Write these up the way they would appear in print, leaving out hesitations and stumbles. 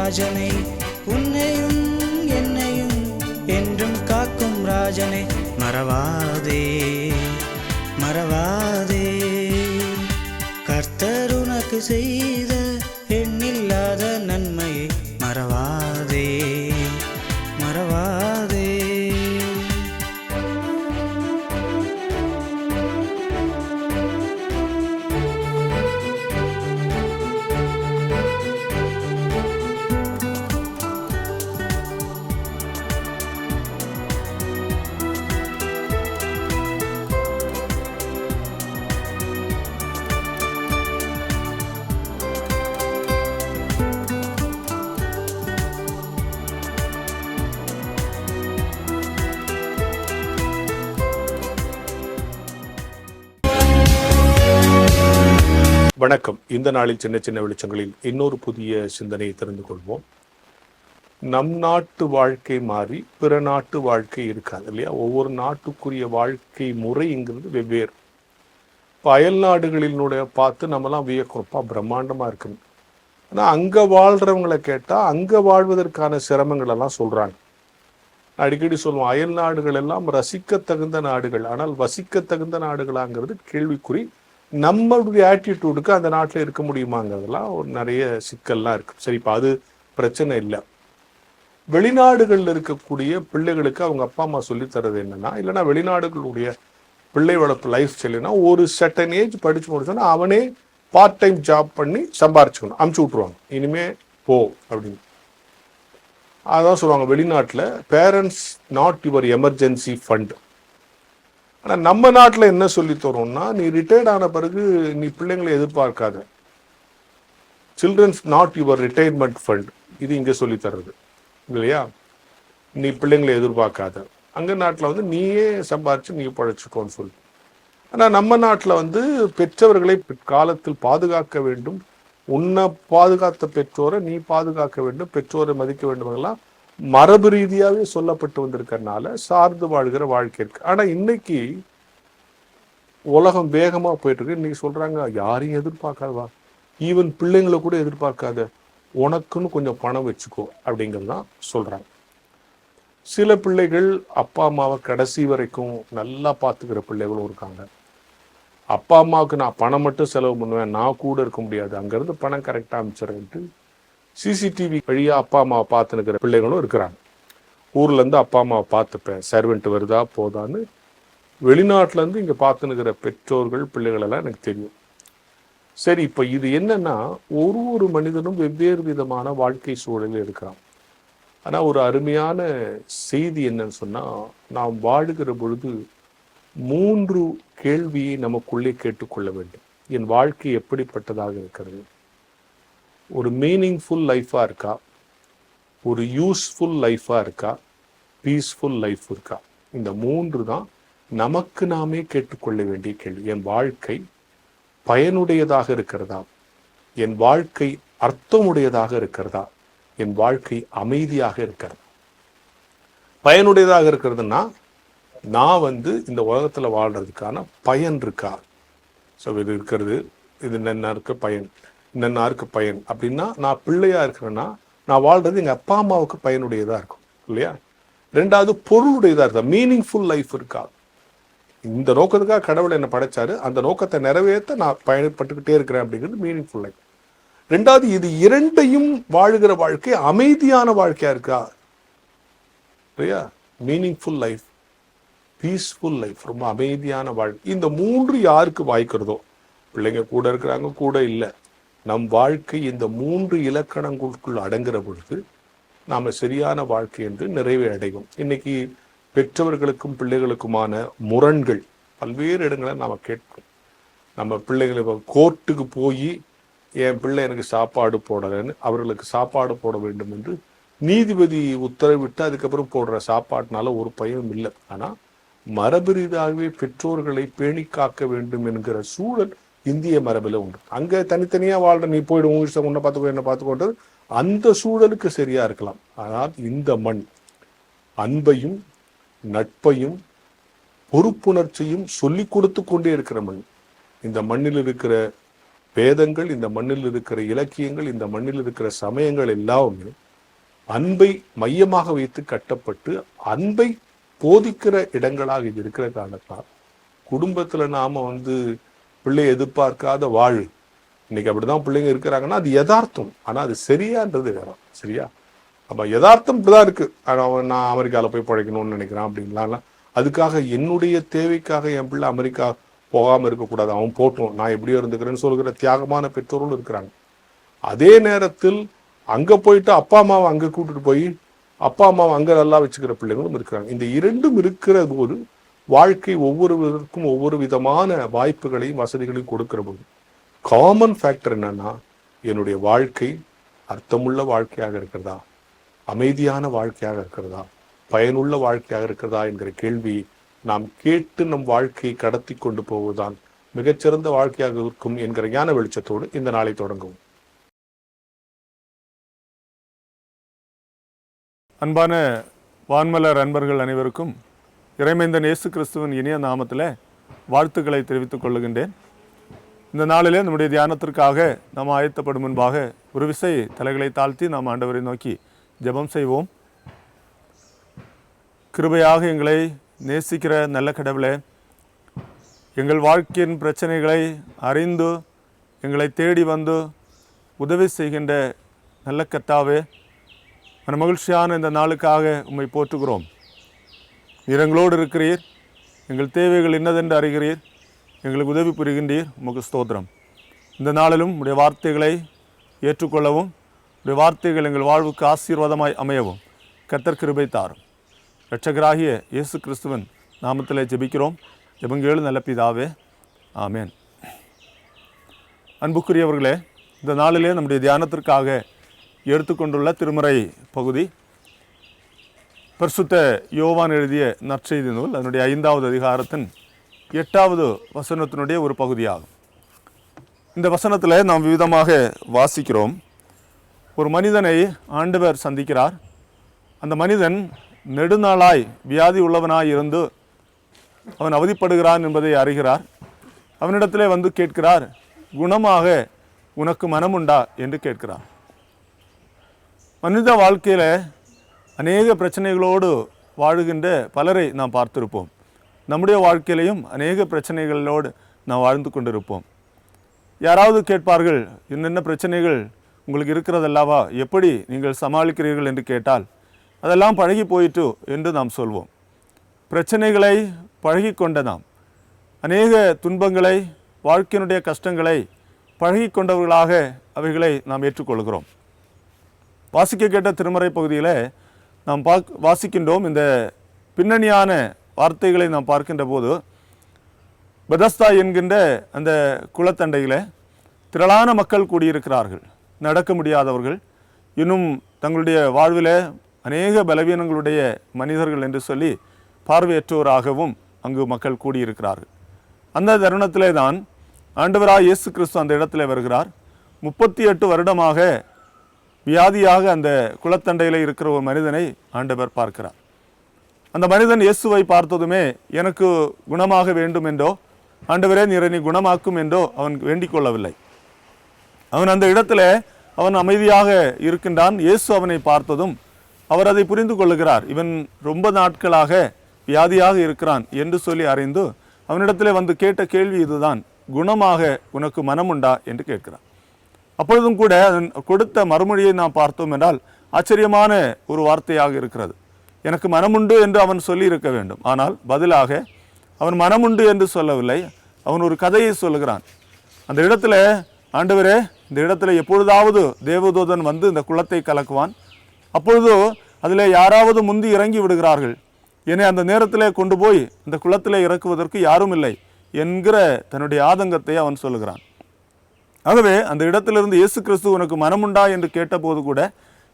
ராஜனை, உன்னையும் என்னையும் என்றும் காக்கும் ராஜனை மறவாதே மறவாதே. கர்த்தர் உனக்கு செய்த எண்ணில்லாத நன்மையை மறவாதே மறவாதே. வணக்கம். இந்த நாளில் சின்ன சின்ன வெளிச்சங்களில் இன்னொரு புதிய சிந்தனையை தெரிந்து கொள்வோம். நம் நாட்டு வாழ்க்கை மாறி பிற நாட்டு வாழ்க்கை இருக்காது இல்லையா? ஒவ்வொரு நாட்டுக்குரிய வாழ்க்கை முறைங்கிறது வெவ்வேறு. இப்போ அயல் நாடுகளினுடைய பார்த்து நம்மலாம் வியக்கிறோம்ப்பா, பிரம்மாண்டமாக இருக்குன்னு. ஆனால் அங்கே வாழ்கிறவங்களை கேட்டால் அங்கே வாழ்வதற்கான சிரமங்கள் எல்லாம் சொல்கிறாங்க. அடிக்கடி சொல்லுவோம், அயல் நாடுகள் எல்லாம் ரசிக்க தகுந்த நாடுகள், ஆனால் வசிக்க தகுந்த நாடுகளாங்கிறது கேள்விக்குறி. நம்மளுடைய ஆட்டிடியூடுக்கு அந்த நாட்டில் இருக்க முடியுமாங்கிறதுலாம் ஒரு நிறைய சிக்கல்லாம் இருக்குது. சரி, இப்போ அது பிரச்சனை இல்லை. வெளிநாடுகளில் இருக்கக்கூடிய பிள்ளைகளுக்கு அவங்க அப்பா அம்மா சொல்லித்தரது என்னன்னா, இல்லைன்னா வெளிநாடுகளுடைய பிள்ளை வளர்ப்பு லைஃப் ஸ்டைல்னா, ஒரு செட்டன் ஏஜ் படித்து முடிச்சோன்னா அவனே பார்ட் டைம் ஜாப் பண்ணி சம்பாரிச்சுக்கணும், அமுச்சு விட்ருவாங்க. இனிமே போ அப்படின்னு அதான் சொல்லுவாங்க. வெளிநாட்டில் parents not your emergency fund. ஆனால் நம்ம நாட்டில் என்ன சொல்லி தரோம்னா, நீ ரிட்டையர்ட் ஆன பிறகு நீ பிள்ளைங்களை எதிர்பார்க்காத, childrens not your retirement fund. இது இங்கே சொல்லி தர்றது இல்லையா? நீ பிள்ளைங்களை எதிர்பார்க்காத. அங்கே நாட்டில் வந்து நீயே சம்பாரிச்சு நீ பழைச்சிக்கோன்னு சொல்லி. ஆனால் நம்ம நாட்டில் வந்து பெற்றவர்களை பிற்காலத்தில் பாதுகாக்க வேண்டும், உன்னை பாதுகாத்த பெற்றோரை நீ பாதுகாக்க வேண்டும், பெற்றோரை மதிக்க வேண்டுமெல்லாம் மரபு ரீதியாகவே சொல்லப்பட்டு வந்திருக்கிறதுனால சார்ந்து வாழ்கிற வாழ்க்கை இருக்கு. ஆனால் இன்னைக்கு உலகம் வேகமாக போயிட்டு இருக்கு. இன்னைக்கு சொல்றாங்க, யாரையும் எதிர்பார்க்காதவா, ஈவன் பிள்ளைங்களை கூட எதிர்பார்க்காத, உனக்குன்னு கொஞ்சம் பணம் வச்சுக்கோ அப்படிங்கிறது தான் சொல்றாங்க. சில பிள்ளைகள் அப்பா அம்மாவை கடைசி வரைக்கும் நல்லா பார்த்துக்கிற பிள்ளைகளும் இருக்காங்க. அப்பா அம்மாவுக்கு நான் பணம் மட்டும் செலவு பண்ணுவேன், நான் கூட இருக்க முடியாது, அங்கேருந்து பணம் கரெக்டாக அமைச்சிடறேன்ட்டு சிசிடிவி வழியாக அப்பா அம்மாவை பார்த்துனுக்கிற பிள்ளைகளும் இருக்கிறாங்க. ஊர்லேருந்து அப்பா அம்மாவை பார்த்துப்பேன், சர்வெண்ட் வருதா போதான்னு வெளிநாட்டிலேருந்து இங்கே பார்த்துனுக்கிற பெற்றோர்கள் பிள்ளைகளெல்லாம் எனக்கு தெரியும். சரி, இப்போ இது என்னன்னா, ஒரு மனிதனும் வெவ்வேறு விதமான வாழ்க்கை சூழலில் இருக்கிறான். ஆனால் ஒரு அருமையான செய்தி என்னன்னு சொன்னால், நாம் வாழுகிற பொழுது 3 கேள்வியை நமக்குள்ளே கேட்டுக்கொள்ள வேண்டும். என் வாழ்க்கை எப்படிப்பட்டதாக இருக்கிறது? ஒரு மீனிங்ஃபுல் லைஃபாக இருக்கா? ஒரு யூஸ்ஃபுல் லைஃபாக இருக்கா? பீஸ்ஃபுல் லைஃப் இருக்கா? இந்த 3 தான் நமக்கு நாமே கேட்டுக்கொள்ள வேண்டிய கேள்வி. என் வாழ்க்கை பயனுடையதாக இருக்கிறதா? என் வாழ்க்கை அர்த்தமுடையதாக இருக்கிறதா? என் வாழ்க்கை அமைதியாக இருக்கிறதா? பயனுடையதாக இருக்கிறதுனா, நான் வந்து இந்த உலகத்தில் வாழ்கிறதுக்கான பயன் இருக்கா? ஸோ இது இருக்கிறது, இது நன்னாருக்கு பயன், நன்னாருக்கு பயன் அப்படின்னா, நான் பிள்ளையாக இருக்கிறேன்னா நான் வாழ்கிறது எங்கள் அப்பா அம்மாவுக்கு பயனுடையதாக இருக்கும் இல்லையா? 2வது பொருளுடையதாக இருக்கா, மீனிங்ஃபுல் லைஃப் இருக்கா? இந்த நோக்கத்துக்காக கடவுள் என்னை படைச்சாரு, அந்த நோக்கத்தை நிறைவேற்ற நான் பயன்பட்டுக்கிட்டே இருக்கிறேன் அப்படிங்கிறது மீனிங்ஃபுல் லைஃப். 2வது, இது 2ஐயும் வாழுகிற வாழ்க்கை அமைதியான வாழ்க்கையாக இருக்கா இல்லையா? மீனிங்ஃபுல் லைஃப், பீஸ்ஃபுல் லைஃப், ரொம்ப அமைதியான வாழ்க்கை. இந்த 3 யாருக்கு வாய்க்கிறதோ, பிள்ளைங்க கூட இருக்கிறாங்க, கூட இல்லை, நம் வாழ்க்கை இந்த 3 இலக்கணங்களுக்குள் அடங்குற பொழுது நாம் சரியான வாழ்க்கை என்று நிறைவே அடைவோம். இன்னைக்கு பெற்றவர்களுக்கும் பிள்ளைகளுக்குமான முரண்கள் பல்வேறு இடங்களை நாம் கேட்போம். நம்ம பிள்ளைகளை கோர்ட்டுக்கு போய் என் பிள்ளை எனக்கு சாப்பாடு போடலைன்னு, அவர்களுக்கு சாப்பாடு போட வேண்டும் என்று நீதிபதி உத்தரவிட்டு அதுக்கப்புறம் போடுற சாப்பாட்டினால ஒரு பயனும் இல்லை. ஆனால் மரபு ரீதியாகவே பெற்றோர்களை பேணி காக்க வேண்டும் என்கிற சூழல் இந்திய மரபில் உண்டு. அங்கே தனித்தனியாக வாழ்ற, நீ போய்டு உங்க இஷ்டம், உன்னை பார்த்துக்கோ என்ன பார்த்துக்கோன்றது அந்த சூழலுக்கு சரியா இருக்கலாம். ஆனால் இந்த மண் அன்பையும் நட்பையும் பொறுப்புணர்ச்சியும் சொல்லி கொடுத்து கொண்டே இருக்கிற மண். இந்த மண்ணில் இருக்கிற வேதங்கள், இந்த மண்ணில் இருக்கிற இலக்கியங்கள், இந்த மண்ணில் இருக்கிற சமயங்கள் எல்லாமே அன்பை மையமாக வைத்து கட்டப்பட்டு அன்பை போதிக்கிற இடங்களாக இது இருக்கிற காரணத்தால் குடும்பத்துல நாம பிள்ளை எதிர்பார்க்காத வாழ், இன்னைக்கு அப்படிதான் பிள்ளைங்க இருக்கிறாங்கன்னா அது யதார்த்தம். ஆனா அது சரியான்றது வேற. சரியா? அப்ப யதார்த்தம் இப்படிதான் இருக்கு. நான் அமெரிக்கால போய் பழைக்கணும்னு நினைக்கிறேன் அப்படின்லாம். அதுக்காக என்னுடைய தேவைக்காக என் பிள்ளை அமெரிக்கா போகாம இருக்கக்கூடாது, அவன் போட்டும், நான் எப்படியோ இருந்துக்கிறேன்னு சொல்கிற தியாகமான பெற்றோர்களும் இருக்கிறாங்க. அதே நேரத்தில் அங்க போயிட்டு அப்பா அம்மாவை அங்க கூட்டிட்டு போய் அப்பா அம்மாவை அங்க நல்லா வச்சுக்கிற பிள்ளைங்களும் இருக்கிறாங்க. இந்த இரண்டும் இருக்கிற போது வாழ்க்கை ஒவ்வொருவருக்கும் ஒவ்வொரு விதமான வாய்ப்புகளையும் வசதிகளையும் கொடுக்கிற போது காமன் ஃபேக்டர் என்னன்னா, என்னுடைய வாழ்க்கை அர்த்தமுள்ள வாழ்க்கையாக இருக்கிறதா, அமைதியான வாழ்க்கையாக இருக்கிறதா, பயனுள்ள வாழ்க்கையாக இருக்கிறதா என்கிற கேள்வி நாம் கேட்டு நம் வாழ்க்கையை கடத்தி கொண்டு போவதுதான் மிகச்சிறந்த வாழ்க்கையாக இருக்கும் என்கிற ஞான வெளிச்சத்தோடு இந்த நாளை தொடங்குவோம். அன்பான வான்மலர் அன்பர்கள் அனைவருக்கும் இறைமைந்தன் இயேசு கிறிஸ்துவின் இனிய நாமத்தில் வாழ்த்துக்களை தெரிவித்துக் கொள்ளுகின்றேன். இந்த நாளிலே நம்முடைய தியானத்திற்காக நாம் ஆயத்தப்படும் முன்பாக ஒரு விசை தலைகளை தாழ்த்தி நாம் ஆண்டவரை நோக்கி ஜெபம் செய்வோம். கிருபையாக எங்களை நேசிக்கிற நல்ல கடவுளே, எங்கள் வாழ்க்கையின் பிரச்சனைகளை அறிந்து எங்களை தேடி வந்து உதவி செய்கின்ற நல்ல கர்த்தாவே, மகிழ்ச்சியான இந்த நாளுக்காக உம்மை போற்றுகிறோம். நீர் எங்களோடு இருக்கிறீர், எங்கள் தேவைகள் என்னதென்று அறிகிறீர், எங்களுக்கு உதவி புரிகின்றீர். உமக்கு ஸ்தோத்திரம். இந்த நாளிலும் உடைய வார்த்தைகளை ஏற்றுக்கொள்ளவும் உடைய வார்த்தைகள் எங்கள் வாழ்வுக்கு ஆசீர்வாதமாய் அமையவும் கர்த்தர் கிருபை தாரும். இரட்சகராகிய இயேசு கிறிஸ்துவின் நாமத்திலே ஜெபிக்கிறோம். ஜெபங்கேளு நல்ல பிதாவே, ஆமேன். அன்புக்குரியவர்களே, இந்த நாளிலே நம்முடைய தியானத்திற்காக எடுத்துக்கொண்டுள்ள திருமறை பகுதி பரிசுத்த யோவான் எழுதிய நற்செய்தி நூல், அதனுடைய 5வது அதிகாரத்தின் 8வது வசனத்தினுடைய ஒரு பகுதியாகும். இந்த வசனத்தில் நாம் விவிதமாக வாசிக்கிறோம். ஒரு மனிதனை ஆண்டவர் சந்திக்கிறார். அந்த மனிதன் நெடுநாளாய் வியாதி உள்ளவனாய் இருந்து அவன் அவதிப்படுகிறான் என்பதை அறிகிறார். அவனிடத்திலே கேட்கிறார், குணமாக உனக்கு மனமுண்டா என்று கேட்கிறார். மனித வாழ்க்கையில் அநேக பிரச்சனைகளோடு வாழுகின்ற பலரை நாம் பார்த்திருப்போம். நம்முடைய வாழ்க்கையிலையும் அநேக பிரச்சனைகளோடு நாம் வாழ்ந்து கொண்டிருப்போம். யாராவது கேட்பார்கள், என்னென்ன பிரச்சனைகள் உங்களுக்கு இருக்கிறதல்லவா, எப்படி நீங்கள் சமாளிக்கிறீர்கள் என்று கேட்டால், அதெல்லாம் பழகி போயிட்டு என்று நாம் சொல்வோம். பிரச்சனைகளை பழகி கொண்ட நாம் அநேக துன்பங்களை, வாழ்க்கையினுடைய கஷ்டங்களை பழகி கொண்டவர்களாக அவைகளை நாம் ஏற்றுக்கொள்கிறோம். வாசிக்க கேட்ட திருமறை பகுதியில் நாம் வாசிக்கின்றோம். இந்த பின்னணியான வார்த்தைகளை நாம் பார்க்கின்ற போது, பெதஸ்தா என்கின்ற அந்த குளத்தண்டையில் திரளான மக்கள் கூடியிருக்கிறார்கள். நடக்க முடியாதவர்கள், இன்னும் தங்களுடைய வாழ்வில் அநேக பலவீனங்களுடைய மனிதர்கள் என்று சொல்லி பார்வையற்றோராகவும் அங்கு மக்கள் கூடியிருக்கிறார்கள். அந்த தருணத்திலே தான் ஆண்டவராய் இயேசு கிறிஸ்து அந்த இடத்துல வருகிறார். 38 வருடமாக வியாதியாக அந்த குளத்தண்டையில் இருக்கிற ஒரு மனிதனை ஆண்டவர் பார்க்கிறார். அந்த மனிதன் இயேசுவை பார்த்ததுமே எனக்கு குணமாக வேண்டும் என்றோ, ஆண்டவரே நீர் என்னை குணமாக்கும் என்றோ அவன் வேண்டிக் கொள்ளவில்லை. அவன் அந்த இடத்துல அவன் அமைதியாக இருக்கின்றான். இயேசு அவனை பார்த்ததும் அவர் அதை புரிந்து கொள்ளுகிறார். இவன் ரொம்ப நாட்களாக வியாதியாக இருக்கிறான் என்று சொல்லி அறிந்து அவனிடத்தில் கேட்ட கேள்வி இதுதான், குணமாக உனக்கு மனமுண்டா என்று கேட்கிறான். அப்பொழுதும் கூட கொடுத்த மறுமொழியை நாம் பார்த்தோம் என்றால் ஆச்சரியமான ஒரு வார்த்தையாக இருக்கிறது. எனக்கு மனமுண்டு என்று அவன் சொல்லி இருக்க வேண்டும். ஆனால் பதிலாக அவன் மனமுண்டு என்று சொல்லவில்லை, அவன் ஒரு கதையை சொல்லுகிறான். அந்த இடத்துல, ஆண்டவரே, இந்த இடத்துல எப்பொழுதாவது தேவதூதன் இந்த குளத்தை கலக்குவான், அப்பொழுது அதில் யாராவது முந்தி இறங்கி விடுகிறார்கள், என்னை அந்த நேரத்தில் கொண்டு போய் இந்த குளத்தில் இறக்குவதற்கு யாரும் இல்லை என்கிற தன்னுடைய ஆதங்கத்தை அவன் சொல்லுகிறான். ஆகவே அந்த இடத்திலிருந்து இயேசு கிறிஸ்து உனக்கு மனமுண்டா என்று கேட்டபோது கூட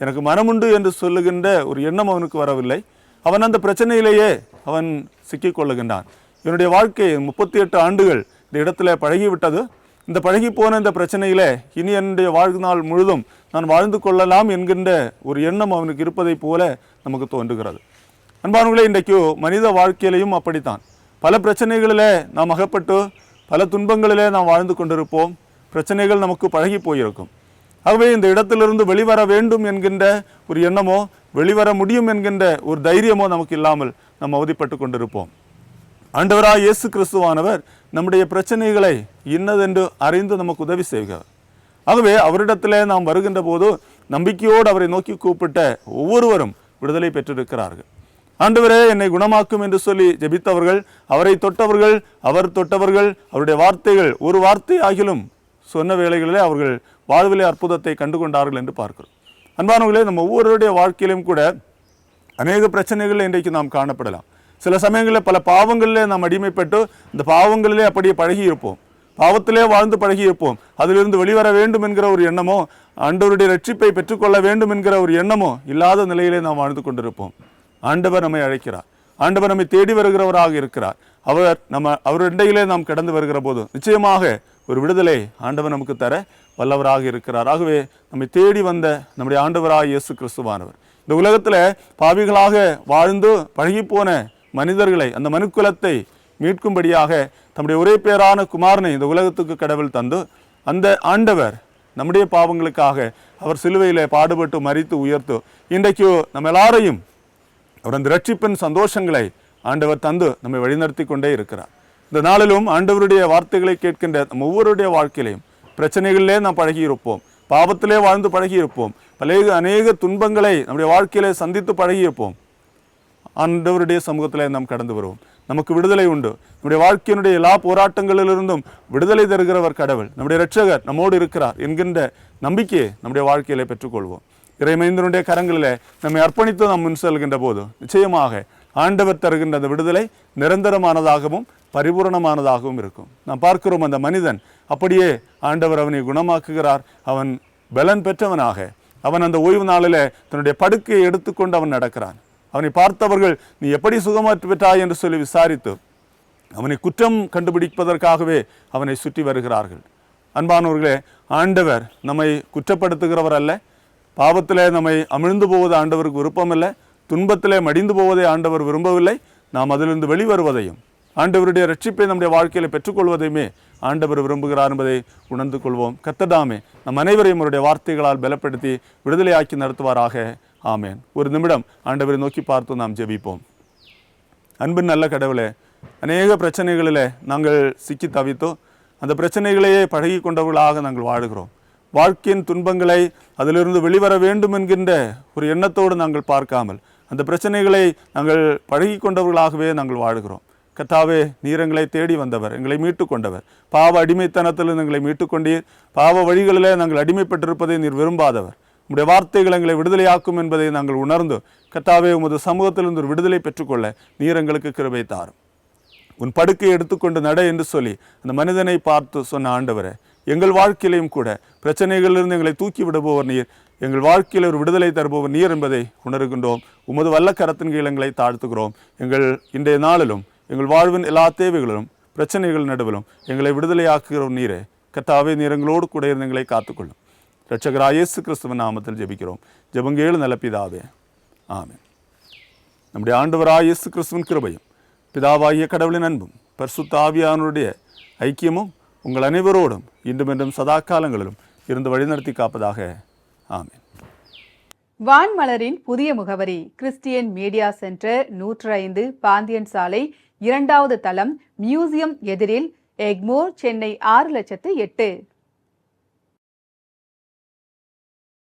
எனக்கு மனமுண்டு என்று சொல்லுகின்ற ஒரு எண்ணம் அவனுக்கு வரவில்லை. அவன் அந்த பிரச்சனையிலேயே அவன் சிக்கிக்கொள்ளுகின்றான். இவனுடைய வாழ்க்கை 38 ஆண்டுகள் இந்த இடத்துல பழகிவிட்டது. இந்த பழகி போன இந்த பிரச்சனையிலே இனி என்னுடைய வாழ்நாள் முழுதும் நான் வாழ்ந்து கொள்ளலாம் என்கின்ற ஒரு எண்ணம் அவனுக்கு இருப்பதை போல நமக்கு தோன்றுகிறது. அன்பானவர்களே, இன்றைக்கு மனித வாழ்க்கையிலையும் அப்படித்தான். பல பிரச்சனைகளிலே நாம் அகப்பட்டு பல துன்பங்களிலே நாம் வாழ்ந்து கொண்டிருப்போம். பிரச்சனைகள் நமக்கு பழகி போயிருக்கும். ஆகவே இந்த இடத்திலிருந்து வெளிவர வேண்டும் என்கின்ற ஒரு எண்ணமோ, வெளிவர முடியும் என்கின்ற ஒரு தைரியமோ நமக்கு இல்லாமல் நாம் அவதிப்பட்டு கொண்டிருப்போம். ஆண்டவராய் இயேசு கிறிஸ்துவானவர் நம்முடைய பிரச்சனைகளை இன்னதென்று அறிந்து நமக்கு உதவி செய்கிறார். ஆகவே அவரிடத்திலே நாம் வருகின்ற போது நம்பிக்கையோடு அவரை நோக்கி கூப்பிட்ட ஒவ்வொருவரும் விடுதலை பெற்றிருக்கிறார்கள். ஆண்டவரே என்னை குணமாக்கும் என்று சொல்லி ஜெபித்தவர்கள், அவரை தொட்டவர்கள், அவர் தொட்டவர்கள், அவருடைய வார்த்தைகள் ஒரு வார்த்தை ஆகிலும் சொன்ன வேளைகளிலே அவர்கள் வாழ்விலே அற்புதத்தை கண்டுகொண்டார்கள் என்று பார்க்கிறோம். அன்பானவர்களே, நம்ம ஒவ்வொருடைய வாழ்க்கையிலும் கூட அநேக பிரச்சனைகள் இன்றைக்கு நாம் காணப்படலாம். சில சமயங்களில் பல பாவங்களிலே நாம் அடிமைப்பட்டு இந்த பாவங்களிலே அப்படியே பழகி இருப்போம், பாவத்திலே வாழ்ந்து பழகி இருப்போம். அதிலிருந்து வெளிவர வேண்டும் என்கிற ஒரு எண்ணமோ, ஆண்டவருடைய ரட்சிப்பை பெற்றுக்கொள்ள வேண்டும் என்கிற ஒரு எண்ணமோ இல்லாத நிலையிலே நாம் வாழ்ந்து கொண்டிருப்போம். ஆண்டவர் நம்மை அழைக்கிறார், ஆண்டவர் நம்மை தேடி வருகிறவராக இருக்கிறார். அவருடையிலே நாம் கடந்து வருகிற போது நிச்சயமாக ஒரு விடுதலை ஆண்டவர் நமக்கு தர வல்லவராக இருக்கிறார். ஆகவே நம்மை தேடி வந்த நம்முடைய ஆண்டவராக இயேசு கிறிஸ்துவானவர் இந்த உலகத்தில் பாவிகளாக வாழ்ந்து பழகிப்போன மனிதர்களை, அந்த மனுக்குலத்தை மீட்கும்படியாக தம்முடைய ஒரே பேரான குமாரனை இந்த உலகத்துக்கு கடவுள் தந்து, அந்த ஆண்டவர் நம்முடைய பாவங்களுக்காக அவர் சிலுவையிலே பாடுபட்டு மரித்து உயர்த்து இன்றைக்கு நம்ம எல்லாரையும் அவர் அந்த ரட்சிப்பின் சந்தோஷங்களை ஆண்டவர் தந்து நம்மை வழிநடத்தி கொண்டே இருக்கிறார். இந்த நாளிலும் ஆண்டவருடைய வார்த்தைகளை கேட்கின்ற நம்ம ஒவ்வொருடைய வாழ்க்கையிலையும் பிரச்சனைகளிலே நாம் பழகி இருப்போம், பாவத்திலே வாழ்ந்து பழகி இருப்போம், அநேக துன்பங்களை நம்முடைய வாழ்க்கையிலே சந்தித்து பழகி இருப்போம். ஆண்டவருடைய சமூகத்திலே நாம் கடந்து வருவோம். நமக்கு விடுதலை உண்டு. நம்முடைய வாழ்க்கையினுடைய எல்லா போராட்டங்களிலிருந்தும் விடுதலை தருகிறவர் கடவுள், நம்முடைய இரட்சகர் நம்மோடு இருக்கிறார் என்கின்ற நம்பிக்கையை நம்முடைய வாழ்க்கையிலே பெற்றுக்கொள்வோம். இறைமைந்தனுடைய கரங்களிலே நம்மை அர்ப்பணித்து நாம் முன் செல்கின்ற போது நிச்சயமாக ஆண்டவர் தருகின்ற அந்த விடுதலை நிரந்தரமானதாகவும் பரிபூரணமானதாகவும் இருக்கும். நாம் பார்க்கிறோம், அந்த மனிதன் அப்படியே ஆண்டவர் அவனை குணமாக்குகிறார். அவன் பலன் பெற்றவனாக அவன் அந்த ஓய்வு நாளில் தன்னுடைய படுக்கையை எடுத்துக்கொண்டு அவன் நடக்கிறான். அவனை பார்த்தவர்கள் நீ எப்படி சுகமாற்றி பெற்றாய் என்று சொல்லி விசாரித்து அவனை குற்றம் கண்டுபிடிப்பதற்காகவே அவனை சுற்றி வருகிறார்கள். அன்பானவர்களே, ஆண்டவர் நம்மை குற்றப்படுத்துகிறவர் அல்ல. பாவத்திலே நம்மை அமிழ்ந்து போவது ஆண்டவருக்கு விருப்பமில்லை. துன்பத்திலே மடிந்து போவதை ஆண்டவர் விரும்பவில்லை. நாம் அதிலிருந்து வெளிவருவதையும் ஆண்டவருடைய ரட்சிப்பை நம்முடைய வாழ்க்கையில் பெற்றுக்கொள்வதையுமே ஆண்டவர் விரும்புகிறார் என்பதை உணர்ந்து கொள்வோம். கர்த்தர் நம் அனைவரையும் அவருடைய வார்த்தைகளால் பலப்படுத்தி விடுதலையாக்கி நடத்துவாராக. ஆமேன். ஒரு நிமிடம் ஆண்டவரை நோக்கி பார்த்து நாம் ஜெபிப்போம். அன்பின் நல்ல கடவுளே, அநேக பிரச்சனைகளில் நாங்கள் சிக்கி தவித்தோ அந்த பிரச்சனைகளையே பழகி கொண்டவர்களாக நாங்கள் வாழுகிறோம். வாழ்க்கையின் துன்பங்களை அதிலிருந்து வெளிவர வேண்டும் என்கின்ற ஒரு எண்ணத்தோடு நாங்கள் பார்க்காமல் அந்த பிரச்சனைகளை நாங்கள் பழகி கொண்டவர்களாகவே நாங்கள் வாழுகிறோம். கர்த்தாவே, நீர் எங்களை தேடி வந்தவர், எங்களை மீட்டு கொண்டவர். பாவ அடிமைத்தனத்தில் எங்களை மீட்டுக்கொண்டீர். பாவ வழிகளிலே நாங்கள் அடிமைப்பட்டிருப்பதை நீர் விரும்பாதவர். உம்முடைய வார்த்தைகள் எங்களை விடுதலையாக்கும் என்பதை நாங்கள் உணர்ந்து கர்த்தாவே, உமது சமூகத்திலிருந்து ஒரு விடுதலை பெற்றுக்கொள்ள நீர் எங்களுக்கு கிருபை தாரும். உன் படுக்கையை எடுத்துக்கொண்டு நட என்று சொல்லி அந்த மனிதனை பார்த்து சொன்ன ஆண்டவரே, எங்கள் வாழ்க்கையிலையும் கூட பிரச்சனைகளிலிருந்து எங்களை தூக்கி விடுபவர் நீர், எங்கள் வாழ்க்கையில் ஒரு விடுதலை தருபவர் நீர் என்பதை உணர்கின்றோம். உமது வல்லக்கரத்தின் கீழ் எங்களை தாழ்த்துகிறோம். எங்கள் இன்றைய நாளிலும் எங்கள் வாழ்வின் எல்லா தேவைகளிலும் பிரச்சனைகள் நடுவிலும் எங்களை விடுதலையாக்குகிறோம் நீரே. கர்த்தாவே, நீர் எங்களோடு கூட இருந்து எங்களை காத்துக்கொள்ளும். இரட்சகராகிய இயேசு கிறிஸ்துவின் நாமத்தில் ஜெபிக்கிறோம். ஜெபங்கேளு நல்ல பிதாவே, ஆமென். நம்முடைய ஆண்டவராகிய இயேசு கிறிஸ்துவின் கிருபையும் பிதாவாகிய கடவுளின் அன்பும் பரிசுத்த ஆவியானவருடைய ஐக்கியமும் உங்கள் அனைவரோடும் இன்றும் என்றும் சதா காலங்களிலும் இருந்து வழிநடத்தி காப்பதாக. ஆமென். வான்மலரின் புதிய முகவரி கிறிஸ்டியன் மீடியா சென்டர் 105 பாந்தியன் சாலை 2வது தளம் மியூசியம் எதிரில் எக்மோர், சென்னை 6,08,000.